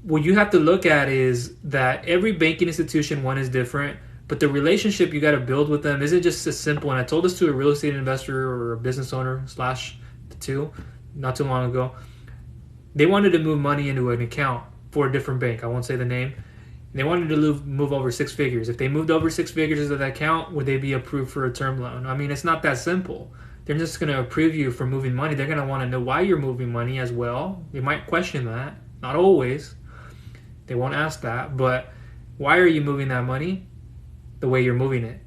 A: what you have to look at is that every banking institution, one, is different, but the relationship you got to build with them isn't just as simple. And I told this to a real estate investor or a business owner / the two not too long ago. They wanted to move money into an account for a different bank. I won't say the name. They wanted to move over 6 figures. If they moved over 6 figures into that account, would they be approved for a term loan? I mean, it's not that simple. They're just going to approve you for moving money. They're going to want to know why you're moving money as well. They might question that. Not always. They won't ask that. But why are you moving that money the way you're moving it?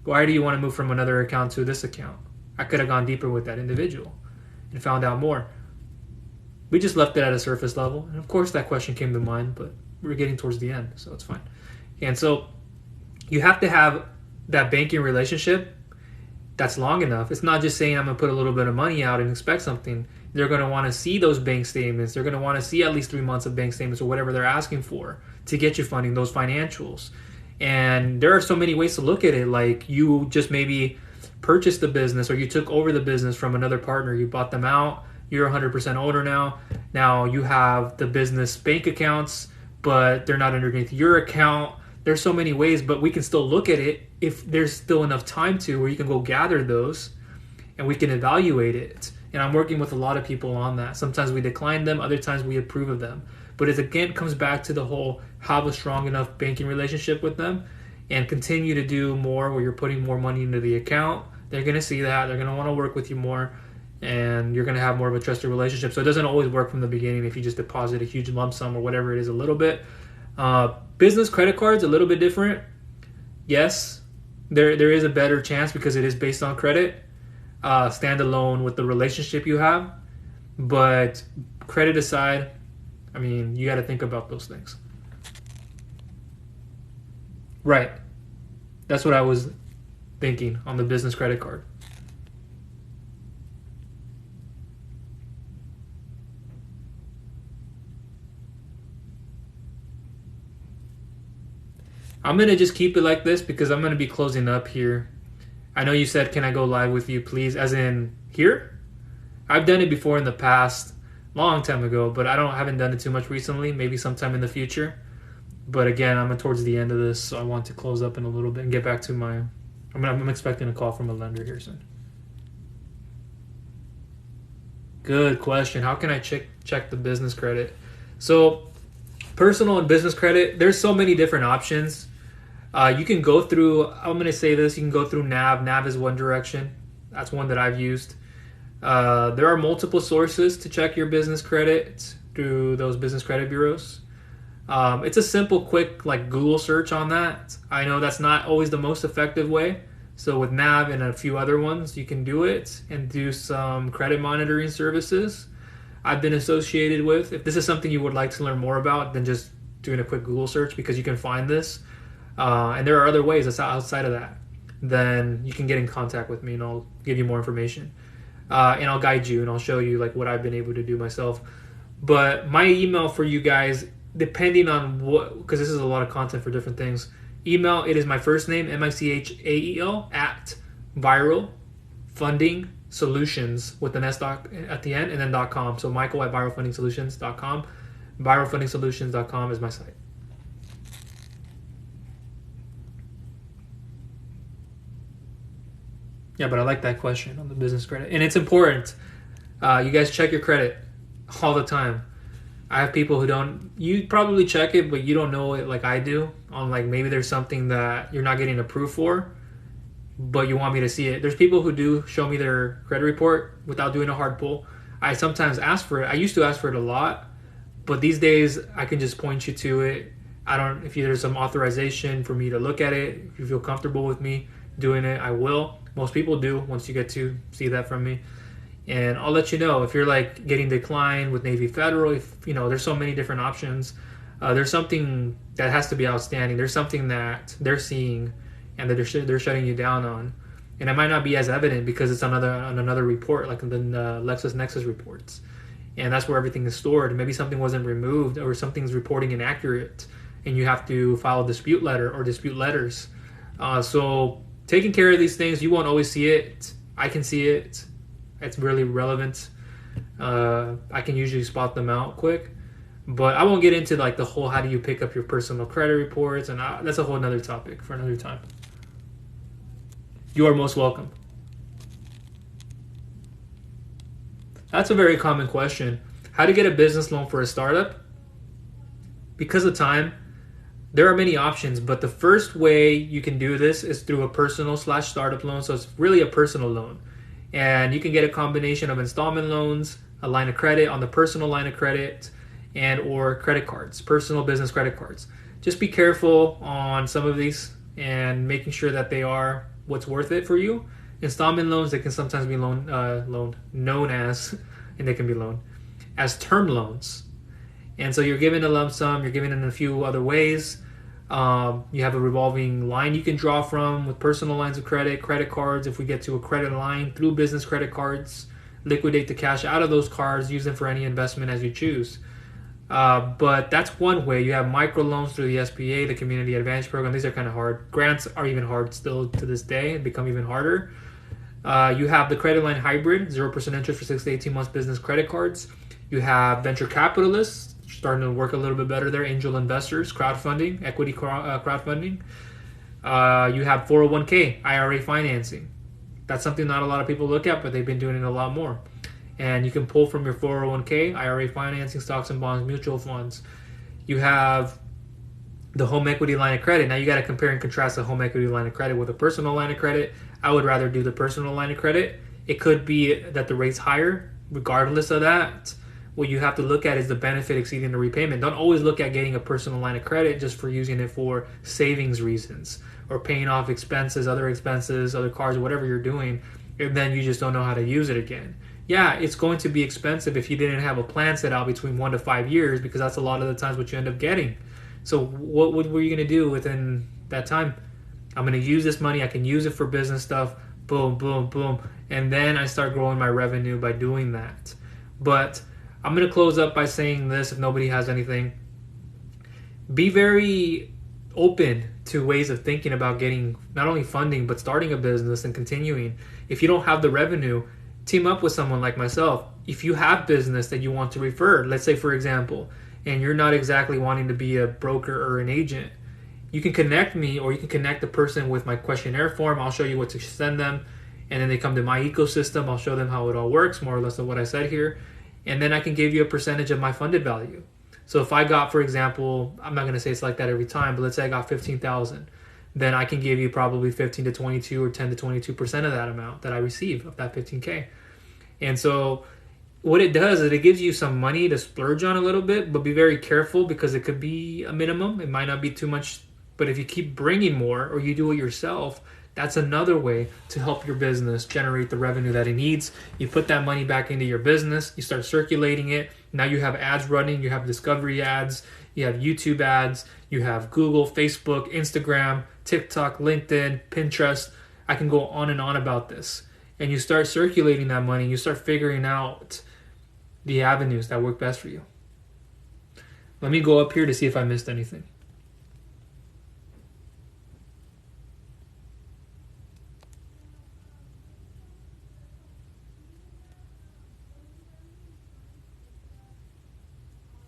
A: Why do you want to move from another account to this account? I could have gone deeper with that individual and found out more. We just left it at a surface level. And of course that question came to mind, but we're getting towards the end, so it's fine. And so you have to have that banking relationship that's long enough. It's not just saying I'm going to put a little bit of money out and expect something. They're going to want to see those bank statements. They're going to want to see at least 3 months of bank statements or whatever they're asking for to get you funding, those financials. And there are so many ways to look at it. Like you just maybe purchased the business, or you took over the business from another partner. You bought them out. You're 100% owner now. Now you have the business bank accounts, but they're not underneath your account. There's so many ways, but we can still look at it if there's still enough time to where you can go gather those and we can evaluate it. And I'm working with a lot of people on that. Sometimes we decline them, other times we approve of them. But it again comes back to the whole have a strong enough banking relationship with them and continue to do more where you're putting more money into the account. They're going to see that. They're going to want to work with you more, and you're going to have more of a trusted relationship. So it doesn't always work from the beginning if you just deposit a huge lump sum or whatever it is a little bit. Business credit cards, a little bit different. Yes, there is a better chance because it is based on credit, standalone with the relationship you have. But credit aside, I mean, you got to think about those things. Right. That's what I was thinking on the business credit card. I'm going to just keep it like this because I'm going to be closing up here. I know you said, can I go live with you, please? As in here? I've done it before in the past, long time ago, but I haven't done it too much recently, maybe sometime in the future. But again, I'm towards the end of this, so I want to close up in a little bit and get back to my... I'm expecting a call from a lender here soon. Good question. How can I check the business credit? So personal and business credit, there's so many different options. You can go through, I'm going to say this, you can go through NAV. NAV is one direction. That's one that I've used. There are multiple sources to check your business credit through those business credit bureaus. It's a simple, quick like Google search on that. I know that's not always the most effective way. So with NAV and a few other ones, you can do it and do some credit monitoring services I've been associated with. If this is something you would like to learn more about, then just doing a quick Google search, because you can find this. And there are other ways that's outside of that. Then you can get in contact with me and I'll give you more information. And I'll guide you and I'll show you like what I've been able to do myself. But my email for you guys, depending on what, because this is a lot of content for different things. Email, it is my first name, Michael, at Viral Funding Solutions with an S at the end and then .com. So Michael at viralfundingsolutions.com. Viralfundingsolutions.com is my site. Yeah, but I like that question on the business credit. And it's important. You guys check your credit all the time. I have people who don't, you probably check it, but you don't know it like I do. On like maybe there's something that you're not getting approved for, but you want me to see it. There's people who do show me their credit report without doing a hard pull. I sometimes ask for it. I used to ask for it a lot, but these days I can just point you to it. If there's some authorization for me to look at it, if you feel comfortable with me doing it, I will. Most people do once you get to see that from me. And I'll let you know if you're like getting declined with Navy Federal. If you know, there's so many different options. There's something that has to be outstanding. There's something that they're seeing and that they're shutting you down on, and it might not be as evident because it's on another report, like the LexisNexis reports, and that's where everything is stored. Maybe something wasn't removed or something's reporting inaccurate, and you have to file a dispute letter or dispute letters. So taking care of these things, you won't always see it. I can see it. It's really relevant. I can usually spot them out quick, but I won't get into like the whole how do you pick up your personal credit reports, and that's a whole nother topic for another time. You are most welcome. That's a very common question. How to get a business loan for a startup? Because of time, there are many options, but the first way you can do this is through a personal/startup loan. So it's really a personal loan. And you can get a combination of installment loans, a line of credit on the personal line of credit, and or credit cards, personal business credit cards. Just be careful on some of these and making sure that they are what's worth it for you. Installment loans, they can sometimes be known as, and they can be loaned as term loans. And so you're given a lump sum, you're given in a few other ways. You have a revolving line you can draw from with personal lines of credit, credit cards. If we get to a credit line through business credit cards, liquidate the cash out of those cards, use them for any investment as you choose. But that's one way. You have microloans through the SBA, the Community Advantage Program. These are kind of hard. Grants are even hard still to this day and become even harder. You have the credit line hybrid, 0% interest for 6 to 18 months business credit cards. You have venture capitalists starting to work a little bit better there, angel investors, crowdfunding, equity crowdfunding. You have 401k, IRA financing. That's something not a lot of people look at, but they've been doing it a lot more. And you can pull from your 401k, IRA financing, stocks and bonds, mutual funds. You have the home equity line of credit. Now you got to compare and contrast the home equity line of credit with a personal line of credit. I would rather do the personal line of credit. It could be that the rate's higher. Regardless of that, what you have to look at is the benefit exceeding the repayment. Don't always look at getting a personal line of credit just for using it for savings reasons or paying off expenses, other cars, whatever you're doing, and then you just don't know how to use it again. Yeah, it's going to be expensive if you didn't have a plan set out between 1 to 5 years, because that's a lot of the times what you end up getting. So what were you going to do within that time? I'm going to use this money. I can use it for business stuff. Boom, boom, boom. And then I start growing my revenue by doing that. But I'm going to close up by saying this, if nobody has anything. Be very open to ways of thinking about getting not only funding, but starting a business and continuing. If you don't have the revenue, team up with someone like myself. If you have business that you want to refer, let's say for example, and you're not exactly wanting to be a broker or an agent, you can connect me, or you can connect the person with my questionnaire form. I'll show you what to send them, and then they come to my ecosystem. I'll show them how it all works, more or less of what I said here, and then I can give you a percentage of my funded value. So if I got, for example, I'm not going to say it's like that every time, but let's say I got $15,000. then I can give you probably 15 to 22 or 10 to 22% of that amount that I receive of that 15K. And so what it does is it gives you some money to splurge on a little bit, but be very careful because it could be a minimum. It might not be too much, but if you keep bringing more or you do it yourself, that's another way to help your business generate the revenue that it needs. You put that money back into your business, you start circulating it. Now you have ads running, you have discovery ads, you have YouTube ads, you have Google, Facebook, Instagram, TikTok, LinkedIn, Pinterest. I can go on and on about this. And you start circulating that money, you start figuring out the avenues that work best for you. Let me go up here to see if I missed anything.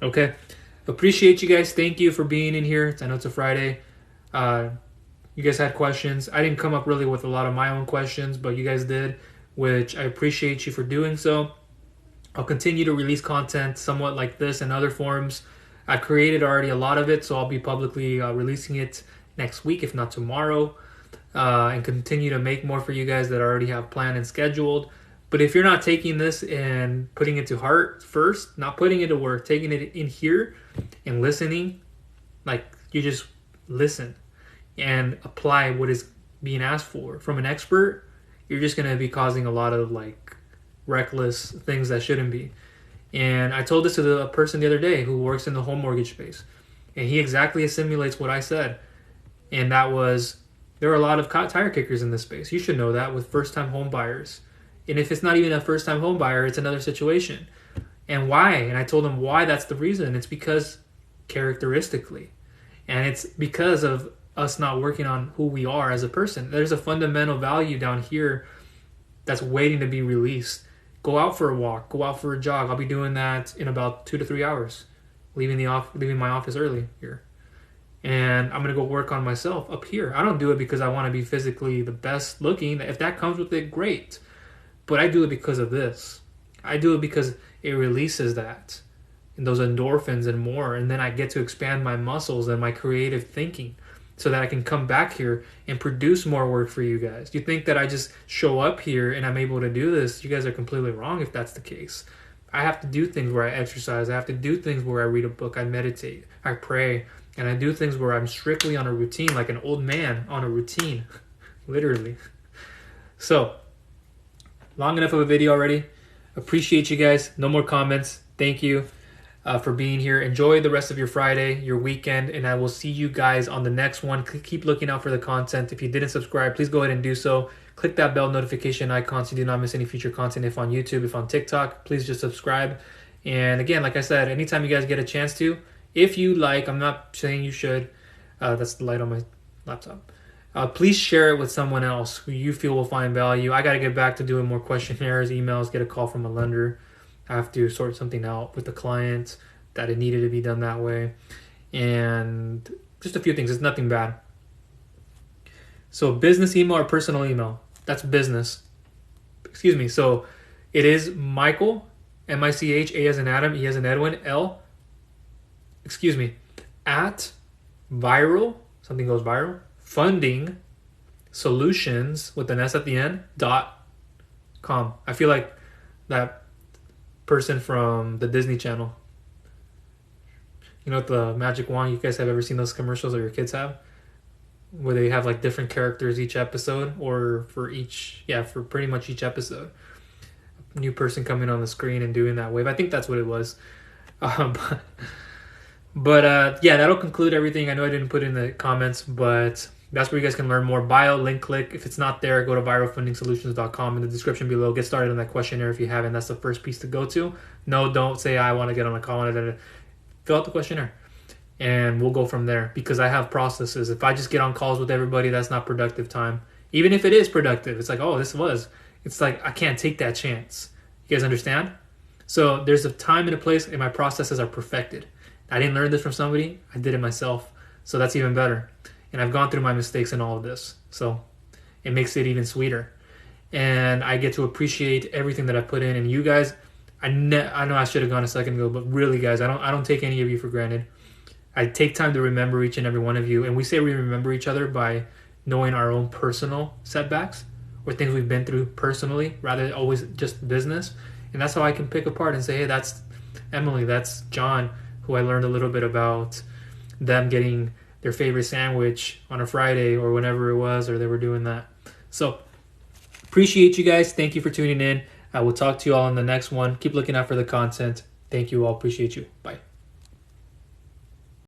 A: Okay. Appreciate you guys. Thank you for being in here. I know it's a Friday. You guys had questions. I didn't come up really with a lot of my own questions, but you guys did, which I appreciate you for doing so. I'll continue to release content somewhat like this in other forms. I created already a lot of it, so I'll be publicly releasing it next week, if not tomorrow, and continue to make more for you guys that I already have planned and scheduled. But if you're not taking this and putting it to heart first, not putting it to work, taking it in here and listening, like you just listen and apply what is being asked for from an expert, you're just going to be causing a lot of like reckless things that shouldn't be. And I told this to the person the other day who works in the home mortgage space, and he exactly assimilates what I said. And that was, there are a lot of tire kickers in this space. You should know that, with first-time home buyers. And if it's not even a first-time home buyer, it's another situation. And why? And I told him why that's the reason. It's because characteristically. And it's because of us not working on who we are as a person. There's a fundamental value down here that's waiting to be released. Go out for a walk. Go out for a jog. I'll be doing that in about 2 to 3 hours. Leaving my office early here. And I'm going to go work on myself up here. I don't do it because I want to be physically the best looking. If that comes with it, great. But I do it because of this. I do it because it releases that and those endorphins and more. And then I get to expand my muscles and my creative thinking so that I can come back here and produce more work for you guys. You think that I just show up here and I'm able to do this? You guys are completely wrong if that's the case. I have to do things where I exercise. I have to do things where I read a book. I meditate. I pray. And I do things where I'm strictly on a routine, like an old man on a routine. Literally. So, long enough of a video already. Appreciate you guys. No more comments. Thank you for being here. Enjoy the rest of your Friday, your weekend, and I will see you guys on the next one. Keep looking out for the content. If you didn't subscribe, please go ahead and do so. Click that bell notification icon so you do not miss any future content. If on YouTube, if on TikTok, please just subscribe. And again, like I said, anytime you guys get a chance to, if you like, I'm not saying you should. That's the light on my laptop. Please share it with someone else who you feel will find value. I got to get back to doing more questionnaires, emails, get a call from a lender. I have to sort something out with the client that it needed to be done that way. And just a few things. It's nothing bad. So business email or personal email. That's business. Excuse me. So it is Michael, M-I-C-H, A as in Adam, E as in Edwin, L, at viral, something goes viral, funding solutions with an S at the end, .com. I feel like that person from the Disney Channel. You know, the magic wand. You guys have ever seen those commercials, or your kids have, where they have like different characters each episode, or for pretty much each episode, a new person coming on the screen and doing that wave. I think that's what it was. But that'll conclude everything. I know I didn't put in the comments, but that's where you guys can learn more. Bio, link, click. If it's not there, go to viralfundingsolutions.com in the description below. Get started on that questionnaire if you haven't. That's the first piece to go to. No, don't say, I want to get on a call. Fill out the questionnaire, and we'll go from there, because I have processes. If I just get on calls with everybody, that's not productive time. Even if it is productive, it's like, it's like I can't take that chance. You guys understand? So there's a time and a place, and my processes are perfected. I didn't learn this from somebody. I did it myself. So that's even better. And I've gone through my mistakes in all of this. So it makes it even sweeter. And I get to appreciate everything that I put in. And you guys, I know I should have gone a second ago, but really, guys, I don't take any of you for granted. I take time to remember each and every one of you. And we say we remember each other by knowing our own personal setbacks or things we've been through personally, rather than always just business. And that's how I can pick apart and say, hey, that's Emily, that's John, who I learned a little bit about them getting their favorite sandwich on a Friday or whenever it was, or they were doing that. So appreciate you guys. Thank you for tuning in. I will talk to you all in the next one. Keep looking out for the content. Thank you all. Appreciate you. Bye.